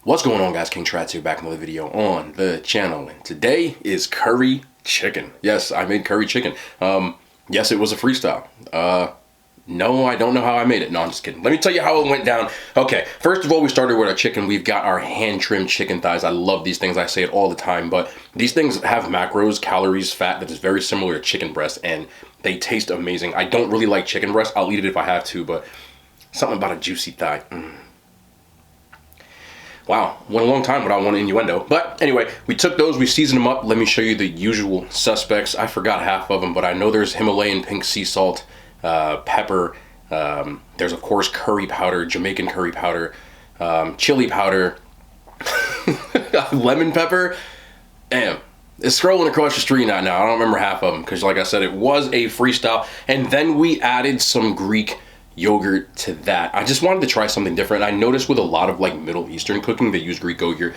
What's going on, guys? King Trats here, back with another video on the channel, and today is curry chicken. Yes, I made curry chicken. Yes, it was a freestyle. No, I don't know how I made it. No, I'm just kidding. Let me tell you how it went down. Okay, first of all, we started with our chicken. We've got our hand-trimmed chicken thighs. I love these things. I say it all the time, but these things have macros, calories, fat that is very similar to chicken breast, and they taste amazing. I don't really like chicken breast. I'll eat it if I have to, but something about a juicy thigh. Wow, went a long time without one innuendo. But anyway, we took those, we seasoned them up. Let me show you the usual suspects. I forgot half of them, but I know there's Himalayan pink sea salt, pepper. There's, of course, curry powder, Jamaican curry powder, chili powder, lemon pepper. Damn. It's scrolling across the screen now. I don't remember half of them because, like I said, it was a freestyle. And then we added some Greek yogurt to that. I just wanted to try something different. I noticed with a lot of like Middle Eastern cooking, they use Greek yogurt,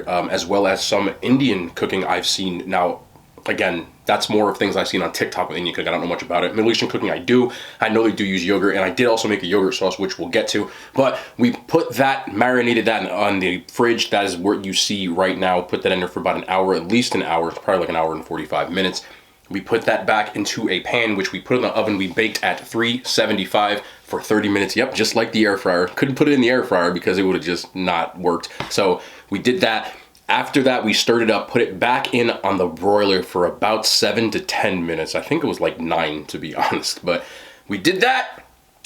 as well as some Indian cooking I've seen. Now, again, that's more of things I've seen on TikTok with Indian cooking. I don't know much about it. Middle Eastern cooking, I do. I know they do use yogurt, and I did also make a yogurt sauce, which we'll get to. But we put that, marinated that on the fridge. That is what you see right now. Put that in there for about an hour, at least an hour. It's probably like an hour and 45 minutes. We put that back into a pan, which we put in the oven. We baked at 375 for 30 minutes. Yep, just like the air fryer. Couldn't put it in the air fryer because it would have just not worked. So we did that. After that, we stirred it up, put it back in on the broiler for about 7 to 10 minutes. I think it was like 9, to be honest. But we did that.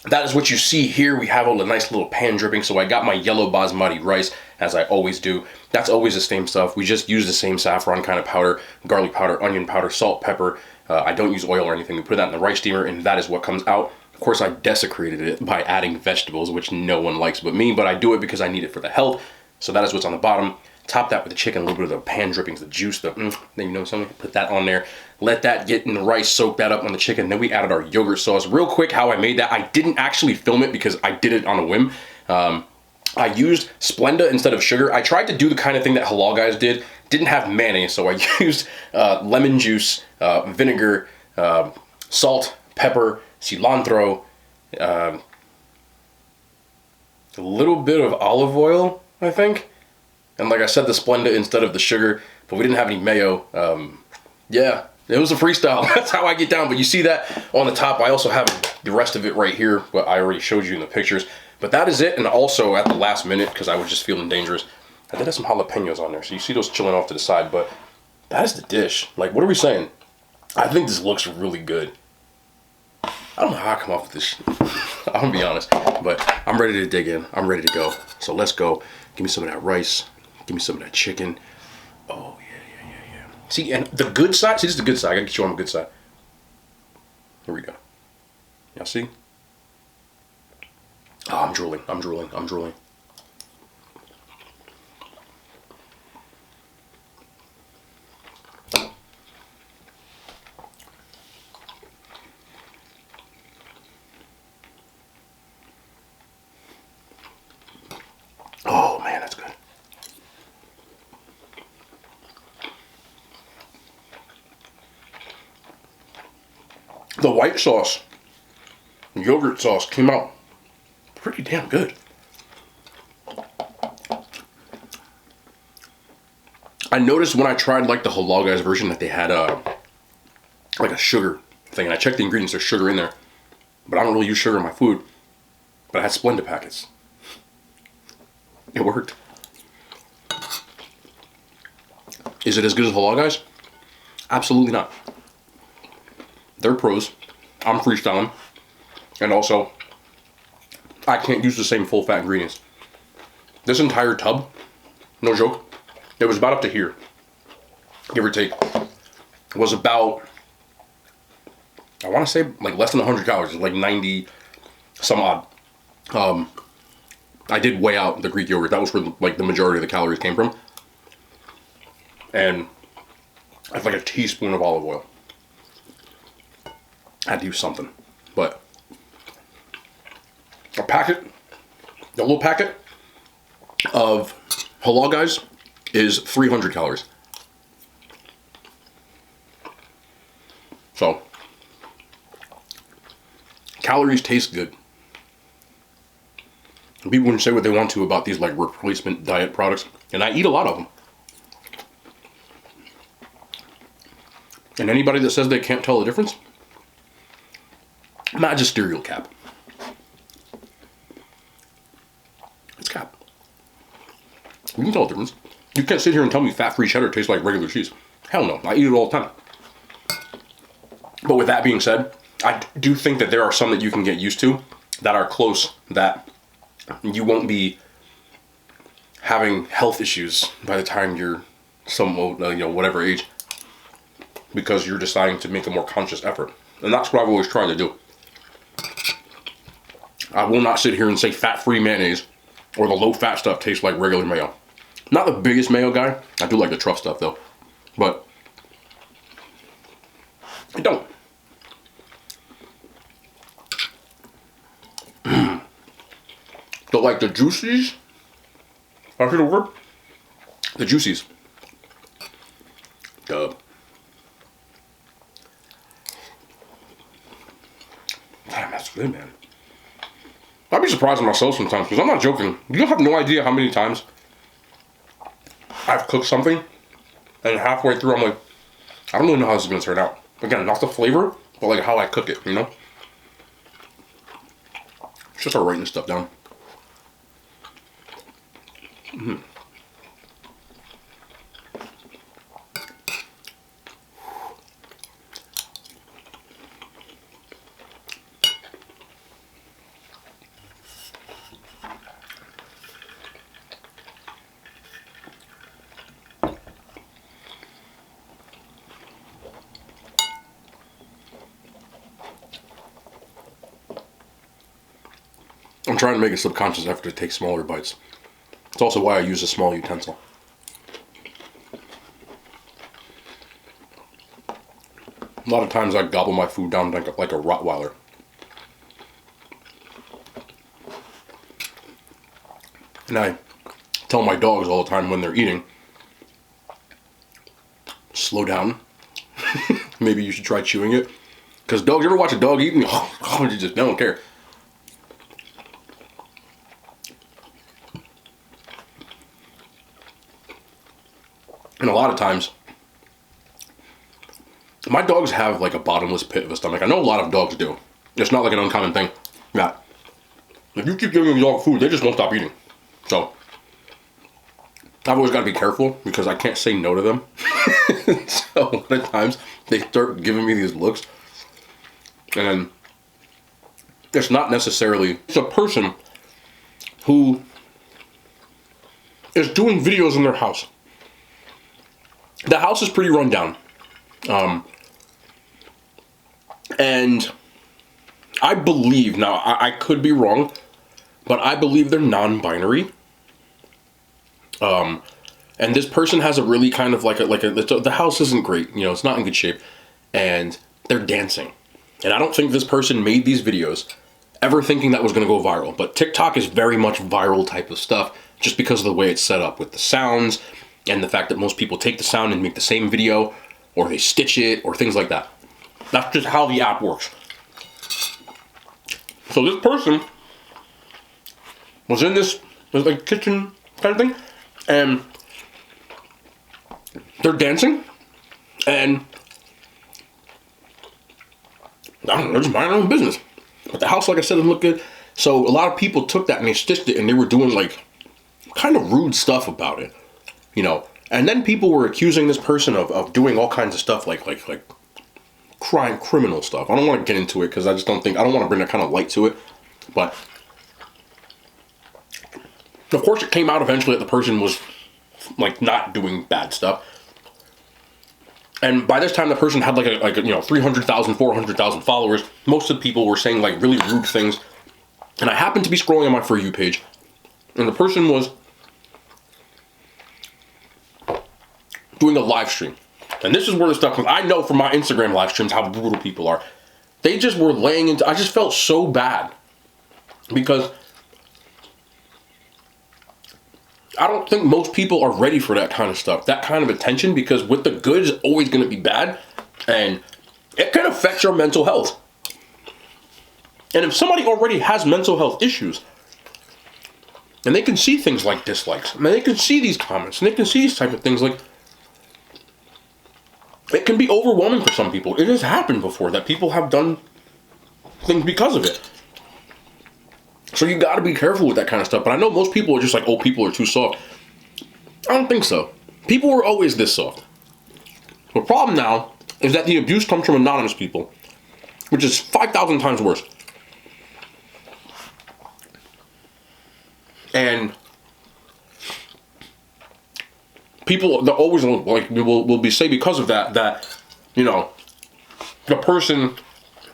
That is what you see here. We have all the nice little pan dripping. So I got my yellow basmati rice, as I always do. That's always the same stuff. We just use the same saffron kind of powder, garlic powder, onion powder, salt, pepper. I don't use oil or anything. We put that in the rice steamer, and that is what comes out. Of course, I desecrated it by adding vegetables, which no one likes but me, but I do it because I need it for the health. So that is what's on the bottom. Top that with the chicken, a little bit of the pan drippings, the juice, then you know something, put that on there. Let that get in the rice, soak that up on the chicken. Then we added our yogurt sauce. Real quick, how I made that, I didn't actually film it because I did it on a whim. I used Splenda instead of sugar. I tried to do the kind of thing that halal guys did. Didn't have mayonnaise, so I used lemon juice, vinegar, salt, pepper, cilantro, a little bit of olive oil, I think. And like I said, the Splenda instead of the sugar, but we didn't have any mayo. Yeah, it was a freestyle. That's how I get down. But you see that on the top. I also have the rest of it right here, what I already showed you in the pictures. But that is it. And also at the last minute, because I was just feeling dangerous, I did have some jalapenos on there. So you see those chilling off to the side. But that is the dish. Like, what are we saying? I think this looks really good. I don't know how I come off with this shit. I'm going to be honest. But I'm ready to dig in. I'm ready to go. So let's go. Give me some of that rice. Give me some of that chicken. Oh, yeah. See, and the good side. See, this is the good side. I got to get you on the good side. Here we go. Y'all see? Oh, I'm drooling. Oh, man, that's good. The white sauce, yogurt sauce, came out pretty damn good. I noticed when I tried like the halal guys version that they had like a sugar thing, and I checked the ingredients, there's sugar in there, but I don't really use sugar in my food. But I had Splenda packets. It worked. Is it as good as halal guys? Absolutely not. They're pros. I'm freestyling. And also, I can't use the same full fat ingredients. This entire tub, no joke, it was about up to here, give or take, was about, I want to say like less than 100 calories, like 90 some odd. I did weigh out the Greek yogurt. That was where like the majority of the calories came from. And I have like a teaspoon of olive oil. I had to use something, but a little packet of halal guys is 300 calories. So, calories taste good. People can say what they want to about these like replacement diet products, and I eat a lot of them. And anybody that says they can't tell the difference, magisterial cap. It's cap. You can tell the difference. You can't sit here and tell me fat-free cheddar tastes like regular cheese. Hell no, I eat it all the time. But with that being said, I do think that there are some that you can get used to that are close, that you won't be having health issues by the time you're some, whatever age, because you're deciding to make a more conscious effort. And that's what I've always tried to do. I will not sit here and say fat-free mayonnaise or the low-fat stuff tastes like regular mayo. Not the biggest mayo guy. I do like the truff stuff though, but I don't. But like the juicies, I heard the word? The juicies. Damn, that's good, man. I'd be surprised at myself sometimes, because I'm not joking. You have no idea how many times I've cooked something, and halfway through I'm like, I don't really know how this is going to turn out. Again, not the flavor, but like how I cook it, you know? Just start writing this stuff down. I'm trying to make a subconscious effort to take smaller bites. It's also why I use a small utensil. A lot of times I gobble my food down like a Rottweiler. And I tell my dogs all the time when they're eating, slow down. Maybe you should try chewing it. Because dogs, you ever watch a dog eating? They don't care. And a lot of times, my dogs have like a bottomless pit of a stomach. I know a lot of dogs do. It's not like an uncommon thing. Yeah. If you keep giving a dog food, they just won't stop eating. So, I've always got to be careful because I can't say no to them. So, a lot of times, they start giving me these looks. And then, it's not necessarily, it's a person who is doing videos in their house. The house is pretty run down. And I believe, now I could be wrong, but I believe they're non-binary. And this person has a really kind of the house isn't great, you know, it's not in good shape, and they're dancing. And I don't think this person made these videos ever thinking that was going to go viral. But TikTok is very much viral type of stuff just because of the way it's set up with the sounds and the fact that most people take the sound and make the same video, or they stitch it, or things like that. That's just how the app works. So this person was in this like kitchen kind of thing, and they're dancing, and I don't know, they're just minding their own business. But the house, like I said, doesn't look good. So a lot of people took that and they stitched it, and they were doing like kind of rude stuff about it. You know, and then people were accusing this person of doing all kinds of stuff like crime, criminal stuff. I don't want to get into it because I don't want to bring that kind of light to it. But of course it came out eventually that the person was like not doing bad stuff. And by this time the person had like 300,000, 400,000 followers. Most of the people were saying like really rude things. And I happened to be scrolling on my For You page, and the person was doing a live stream. And this is where the stuff comes. I know from my Instagram live streams how brutal people are. They just were laying into, I just felt so bad. Because I don't think most people are ready for that kind of stuff, that kind of attention, because with the good is always going to be bad, and it can affect your mental health. And if somebody already has mental health issues, And they can see things like dislikes. I mean, they can see these comments, and they can see these type of things. Like, it can be overwhelming for some people. It has happened before that people have done things because of it. So you got to be careful with that kind of stuff. But I know most people are just like, oh, people are too soft. I don't think so. People were always this soft. The problem now is that the abuse comes from anonymous people, which is 5,000 times worse. And people, they're always like, will be say because of that, you know, the person,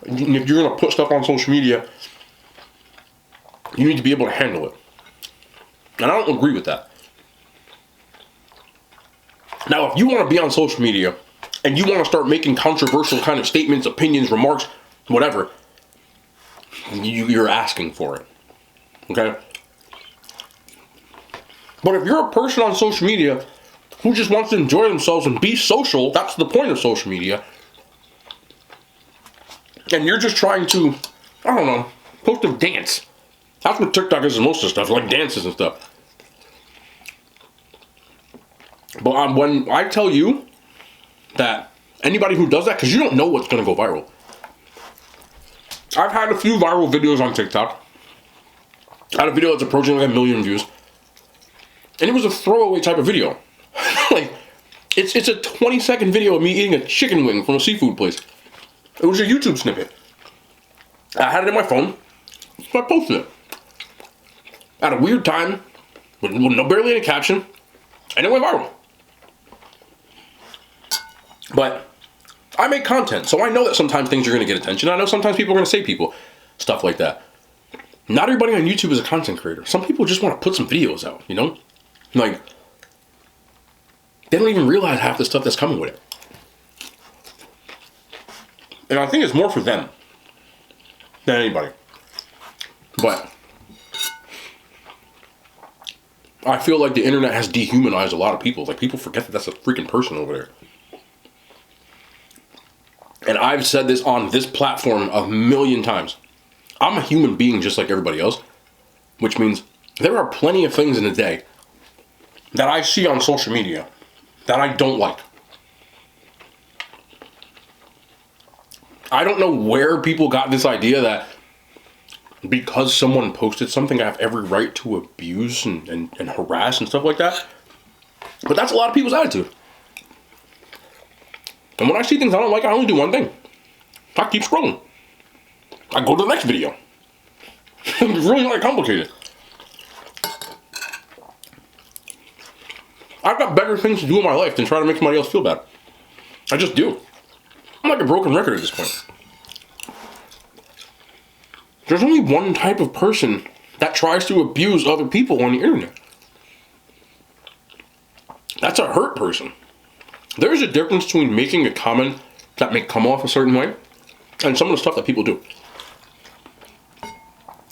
if you're going to put stuff on social media, you need to be able to handle it. And I don't agree with that. Now, if you want to be on social media and you want to start making controversial kind of statements, opinions, remarks, whatever, you're asking for it. Okay? But if you're a person on social media who just wants to enjoy themselves and be social, that's the point of social media. And you're just trying to, I don't know, post a dance. That's what TikTok is and most of the stuff, like dances and stuff. But when I tell you that anybody who does that, because you don't know what's going to go viral. I've had a few viral videos on TikTok. I had a video that's approaching like 1 million views. And it was a throwaway type of video. Like, it's a 20-second video of me eating a chicken wing from a seafood place. It was a YouTube snippet. I had it in my phone, so I posted it. At a weird time, with barely any caption, and it went viral. But I make content, so I know that sometimes things are going to get attention. I know sometimes people are going to say stuff like that. Not everybody on YouTube is a content creator. Some people just want to put some videos out, you know? Like, they don't even realize half the stuff that's coming with it. And I think it's more for them than anybody. But I feel like the internet has dehumanized a lot of people. Like, people forget that that's a freaking person over there. And I've said this on this platform 1,000,000 times. I'm a human being just like everybody else. Which means there are plenty of things in a day that I see on social media that I don't like. I don't know where people got this idea that because someone posted something, I have every right to abuse and harass and stuff like that. But that's a lot of people's attitude. And when I see things I don't like, I only do one thing. I keep scrolling. I go to the next video. It's really not complicated. I've got better things to do in my life than try to make somebody else feel bad. I just do. I'm like a broken record at this point. There's only one type of person that tries to abuse other people on the internet. That's a hurt person. There's a difference between making a comment that may come off a certain way and some of the stuff that people do.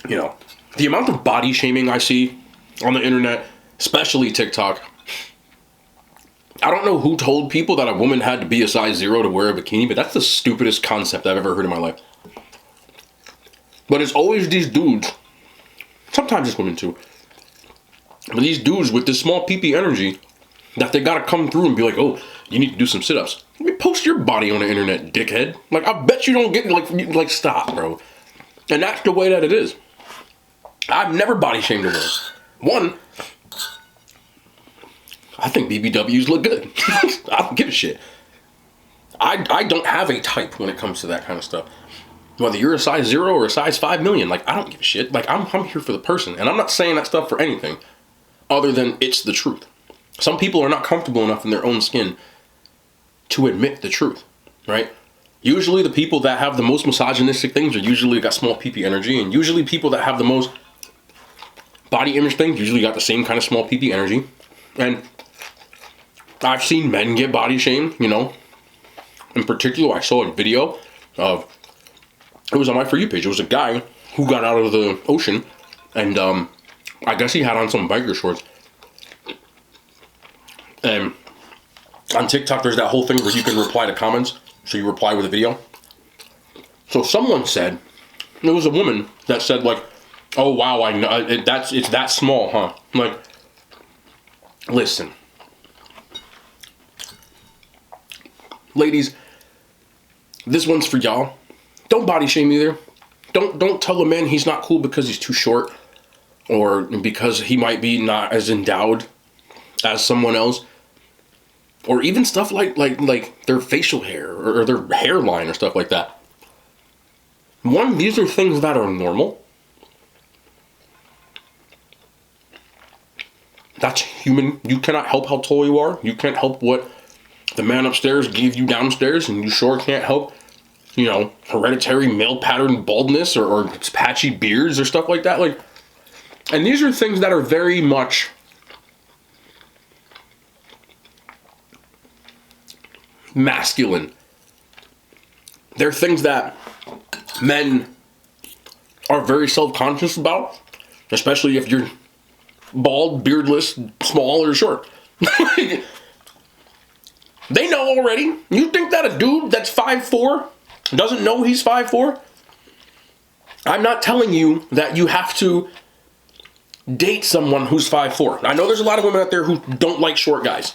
You know, the amount of body shaming I see on the internet, especially TikTok. I don't know who told people that a woman had to be a size 0 to wear a bikini, but that's the stupidest concept I've ever heard in my life. But it's always these dudes, sometimes it's women too, but these dudes with this small pee-pee energy that they gotta come through and be like, oh, you need to do some sit-ups. Post your body on the internet, dickhead. Like, I bet you don't get, like stop, bro. And that's the way that it is. I've never body shamed a woman. One, I think BBWs look good. I don't give a shit. I don't have a type when it comes to that kind of stuff. Whether you're a size 0 or a size 5 million, like, I don't give a shit. Like, I'm here for the person. And I'm not saying that stuff for anything other than it's the truth. Some people are not comfortable enough in their own skin to admit the truth, right? Usually the people that have the most misogynistic things are usually got small pee-pee energy, and usually people that have the most body image things usually got the same kind of small pee-pee energy. And I've seen men get body shamed, you know. In particular, I saw a video of, it was on my For You page, it was a guy who got out of the ocean, and I guess he had on some biker shorts. And on TikTok, there's that whole thing where you can reply to comments. So you reply with a video. So someone said, there was a woman that said, like, Oh wow, I know it's that small, huh? Like, listen, ladies, this one's for y'all. Don't body shame either. Don't tell a man he's not cool because he's too short, or because he might be not as endowed as someone else, or even stuff like their facial hair or their hairline or stuff like that. One, these are things that are normal. That's human. You cannot help how tall you are. You can't help what the man upstairs gave you downstairs, and you sure can't help, hereditary male pattern baldness or patchy beards or stuff like that. Like, and these are things that are very much masculine. They're things that men are very self-conscious about, especially if you're bald, beardless, small, or short. They know already. You think that a dude that's 5'4" doesn't know he's 5'4"? I'm not telling you that you have to date someone who's 5'4". I know there's a lot of women out there who don't like short guys.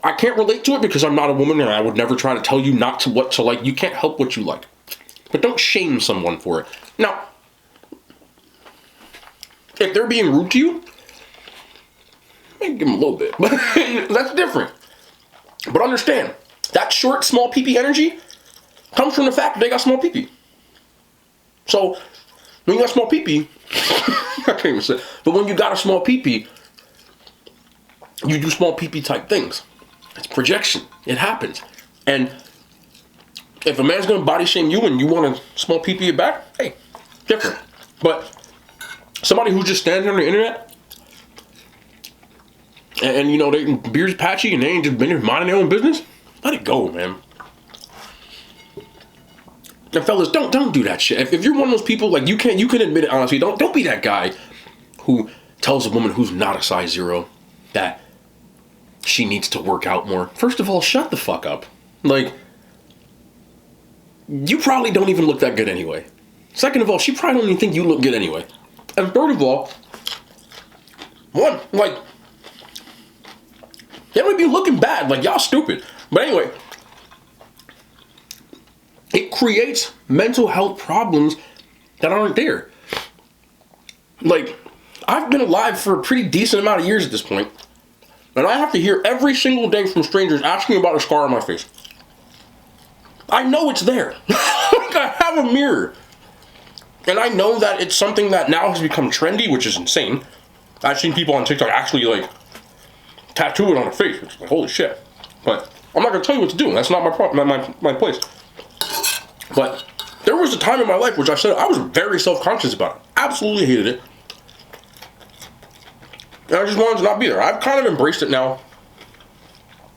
I can't relate to it because I'm not a woman, and I would never try to tell you not to what to like. You can't help what you like. But don't shame someone for it. Now, if they're being rude to you, maybe give them a little bit. But that's different. But understand, that short, small pee-pee energy comes from the fact that they got small pee-pee. So, when you got small pee-pee, I can't even say, but when you got a small pee-pee, you do small pee-pee type things. It's projection. It happens. And if a man's going to body shame you and you want a small pee-pee back, hey, different. But somebody who's just standing on the internet and they beard's patchy and they ain't just been minding their own business, let it go, man. And fellas, don't do that shit. If you're one of those people, like, you can admit it honestly, don't be that guy who tells a woman who's not a size 0 that she needs to work out more. First of all, shut the fuck up. Like, you probably don't even look that good anyway. Second of all, she probably don't even think you look good anyway. And third of all, they don't be looking bad. Like, y'all stupid. But anyway, it creates mental health problems that aren't there. Like, I've been alive for a pretty decent amount of years at this point, and I have to hear every single day from strangers asking about a scar on my face. I know it's there. Like, I have a mirror. And I know that it's something that now has become trendy, which is insane. I've seen people on TikTok actually, tattoo it on their face, which is like, holy shit. But I'm not going to tell you what to do. That's not my place. But there was a time in my life which I said I was very self-conscious about it. Absolutely hated it. And I just wanted to not be there. I've kind of embraced it now.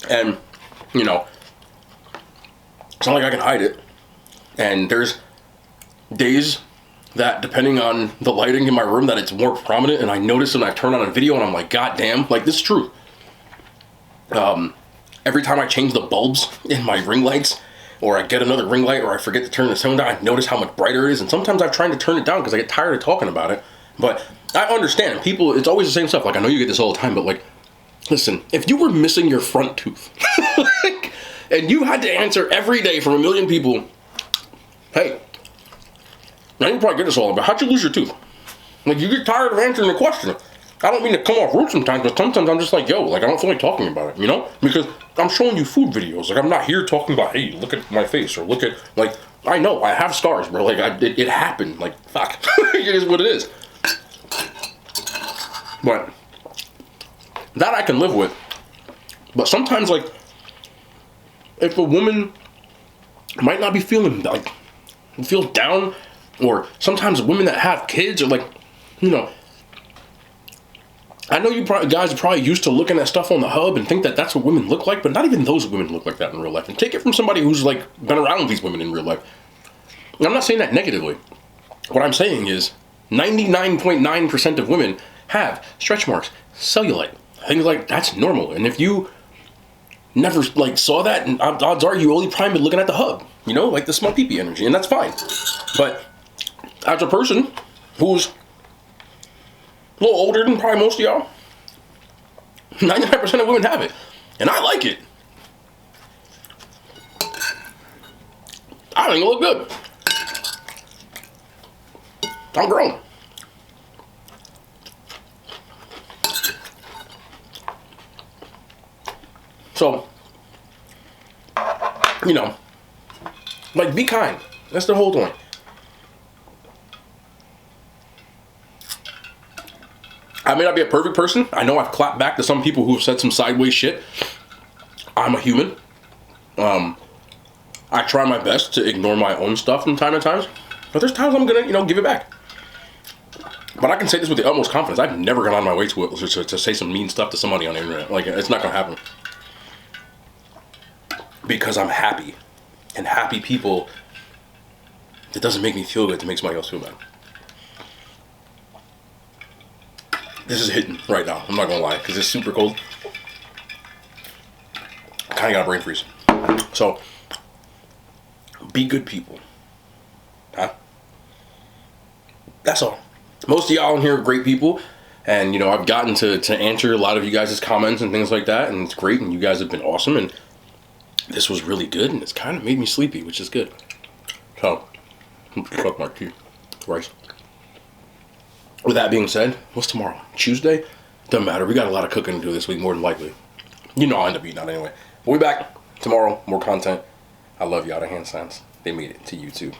And, it's not like I can hide it. And there's days that, depending on the lighting in my room, that it's more prominent, and I notice and I turn on a video and I'm like, God damn, like, this is true. Every time I change the bulbs in my ring lights, or I get another ring light, or I forget to turn the sound down, I notice how much brighter it is, and sometimes I've tried to turn it down because I get tired of talking about it. But I understand, people, it's always the same stuff. Like, I know you get this all the time, but, like, listen, if you were missing your front tooth, and you had to answer every day from a million people, hey, now you probably get this all, but how'd you lose your tooth? Like, you get tired of answering the question. I don't mean to come off rude sometimes, but sometimes I'm just like, yo, like, I don't feel like talking about it, Because I'm showing you food videos. Like, I'm not here talking about, hey, look at my face, or look at, like, I know, I have scars, bro. Like, it happened. Like, fuck. It is what it is. But that I can live with. But sometimes, like, if a woman might not be feeling, like, feels down, or sometimes women that have kids are like, I know guys are probably used to looking at stuff on the hub and think that that's what women look like, but not even those women look like that in real life. And take it from somebody who's, like, been around these women in real life. And I'm not saying that negatively. What I'm saying is 99.9% of women have stretch marks, cellulite, things like that's normal. And if you never, like, saw that, and odds are you only probably been looking at the hub, like the small pee-pee energy, and that's fine. But as a person who's a little older than probably most of y'all, 99% of women have it. And I like it. I think it look good. I'm grown. So, you know, like, be kind. That's the whole point. I may not be a perfect person. I know I've clapped back to some people who have said some sideways shit. I'm a human. I try my best to ignore my own stuff from time to time. But there's times I'm gonna, give it back. But I can say this with the utmost confidence. I've never gone on my way to say some mean stuff to somebody on the internet. Like, it's not gonna happen. Because I'm happy. And happy people, it doesn't make me feel good to make somebody else feel bad. This is hitting right now. I'm not gonna lie, because it's super cold. I kind of got a brain freeze. So, be good people. Huh? That's all. Most of y'all in here are great people. And, I've gotten to answer a lot of you guys' comments and things like that. And it's great. And you guys have been awesome. And this was really good. And it's kind of made me sleepy, which is good. So, fuck my tea. Rice. With that being said, what's tomorrow? Tuesday? Doesn't matter. We got a lot of cooking to do this week, more than likely. I'll end up eating out anyway. We'll be back tomorrow. More content. I love y'all. The hand signs. They made it to YouTube.